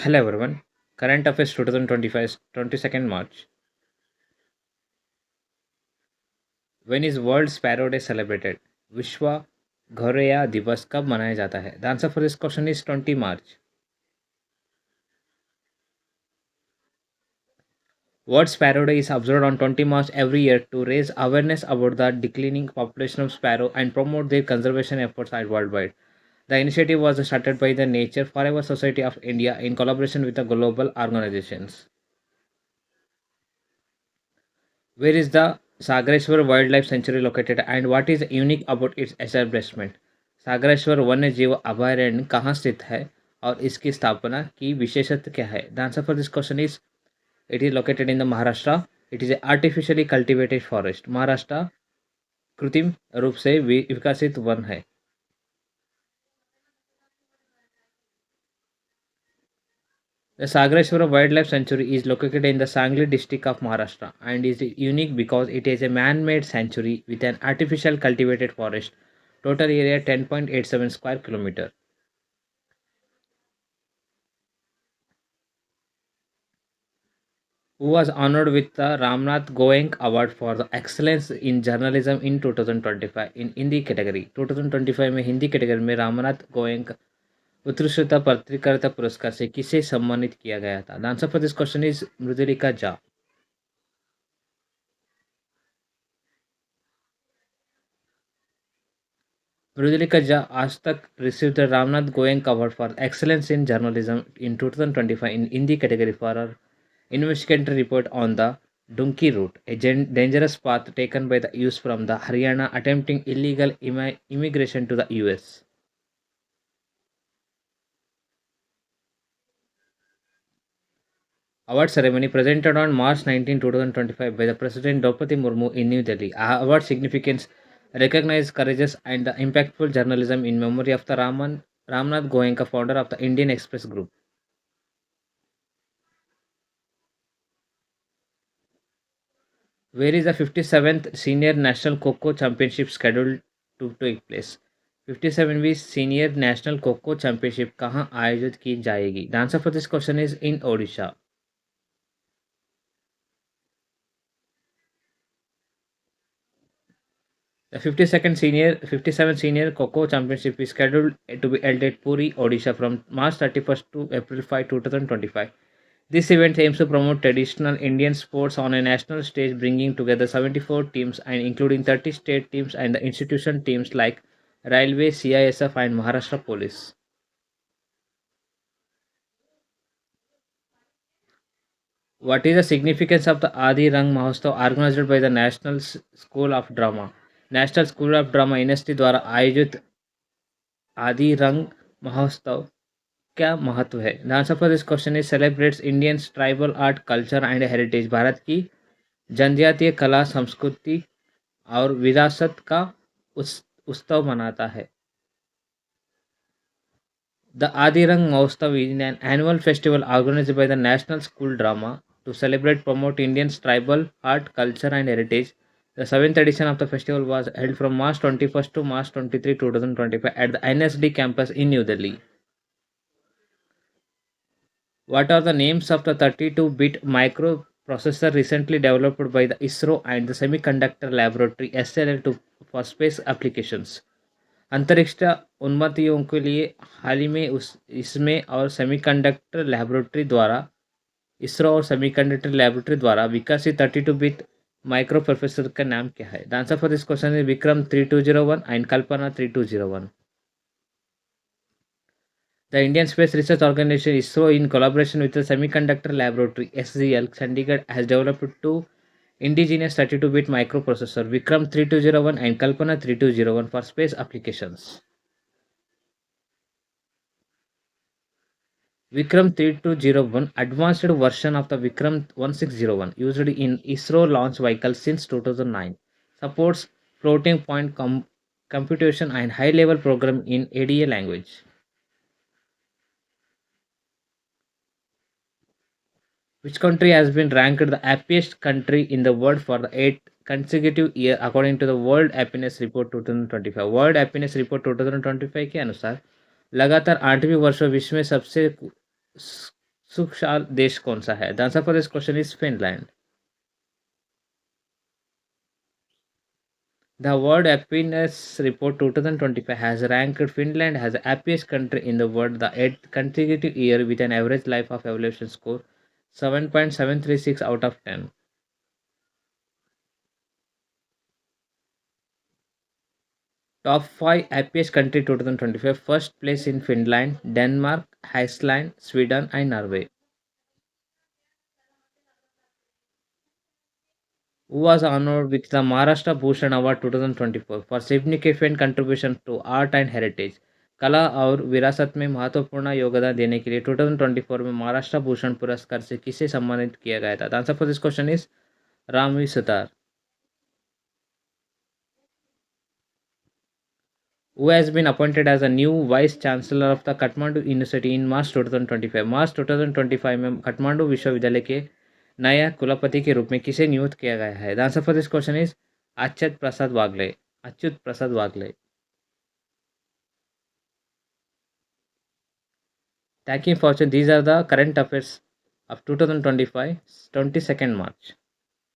Hello everyone. Current Affairs 2025 22nd March. When is World Sparrow Day celebrated? विश्व घोरैया दिवस कब मनाया जाता है? The answer for this question is 20 March. World Sparrow Day is observed on 20 March every year to raise awareness about the declining population of sparrow and promote their conservation efforts worldwide. The initiative was started by the Nature Forever Society of India in collaboration with the global organizations. Where is the Sagareshwar Wildlife Sanctuary located and what is unique about its establishment? Sagareshwar वन्य जीव अभयारण्य कहाँ स्थित है और इसकी स्थापना की विशेषत्व क्या है? The answer for this question is it is located in the Maharashtra. It is a artificially cultivated forest. Maharashtra कृत्रिम रूप से विकसित वन है. The Sagareshwara Wildlife Sanctuary is located in the Sangli district of Maharashtra and is unique because it is a man-made sanctuary with an artificial cultivated forest. Total area 10.87 square kilometer. Who was honored with the Ramnath Goenka Award for the Excellence in Journalism in 2025 in Hindi category. 2025 में Hindi category में रामनाथ गोयंक उत्कृष्टता पत्रकारिता पुरस्कार से किसे सम्मानित किया गया था? The answer for this question is Mridulika Jha. Mridulika Jha आज तक received the Ramnath Goenka Award for Excellence in Journalism in 2025 in Hindi category for her investigatory report on the Dunki route, a dangerous path taken by the youths from the Haryana attempting illegal immigration to the US. Award ceremony presented on March 19, 2025 by the President Draupadi Murmu in New Delhi. Award significance recognized courageous and impactful journalism in memory of the Ramnath Goenka, founder of the Indian Express Group. Where is the 57th Senior National Kho Championship scheduled to take place? 57वीं Senior National Kho Championship कहाँ आयोजित की जाएगी? The answer for this question is in Odisha. The 57th Senior Kho Championship is scheduled to be held at Puri, Odisha from March 31st to April 5, 2025. This event aims to promote traditional Indian sports on a national stage, bringing together 74 teams and including 30 state teams and the institution teams like Railway, CISF, and Maharashtra Police. What is the significance of the Adi Rang Mahotsav organized by the National School of Drama? National school of drama university द्वारा आयोजित आदि रंग महोत्सव क्या महत्व है? The answer for this question is celebrates Indian tribal art culture and heritage. Bharat की जनजातीय कला संस्कृति और विरासत का उत्सव मनाता है. The Adirang Mahotsav is an annual festival organised by the national school drama to celebrate promote Indians tribal art culture and heritage. The seventh edition of the festival was held from March 21st to March 23, 2025 at the NSD campus in New Delhi. What are the names of the 32-bit microprocessor recently developed by the ISRO and the Semiconductor Laboratory SLL for space applications? अंतरिक्ष उन्नतियों के लिए हाल ही में इसमें और semiconductor laboratory द्वारा इसरो और semiconductor laboratory द्वारा विकसित 32-बिट माइक्रो प्रोसेसर का नाम क्या है? The answer for this question is Vikram 3201 and Kalpana 3201. The Indian Space Research Organization ISRO in collaboration with the Semiconductor Laboratory SZL Chandigarh has developed two indigenous 32-bit microprocessor Vikram 3201 and Kalpana 3201 for space applications. Vikram 3201 advanced version of the Vikram 1601 used in ISRO launch vehicles since 2009 supports floating point computation and high level program in ADA language. Which country has been ranked the happiest country in the world for the 8th consecutive year according to the World Happiness Report 2025? World Happiness Report 2025 के अनुसार लगातार 8वीं वर्ष विश्व में सबसे सुखशाल देश कौन सा है? The answer for this question is Finland. The World Happiness Report 2025 has ranked Finland as the happiest country in the world the eighth consecutive year with an average life of evaluation score 7.736 out of 10. Top 5 happiest country 2025. First place in Finland, Denmark, Iceland, Sweden and Norway. Who was honored with the Maharashtra Bhushan Award 2024 for significant contribution to art and heritage. कला और विरासत में महत्वपूर्ण योगदान देने के लिए 2024 में महाराष्ट्र भूषण पुरस्कार से किसे सम्मानित किया गया था? The answer for this question is Ram V Sutar. Who has been appointed as a new vice chancellor of the Kathmandu University in March 2025? मार्च 2025 में काठमांडू विश्वविद्यालय के नया कुलपति के रूप में किसे नियुक्त किया गया है? The answer for this question is Achyut Prasad Wagle. Achyut Prasad Wagle. Thank you for watching. These are the current affairs of 2025, 22nd March.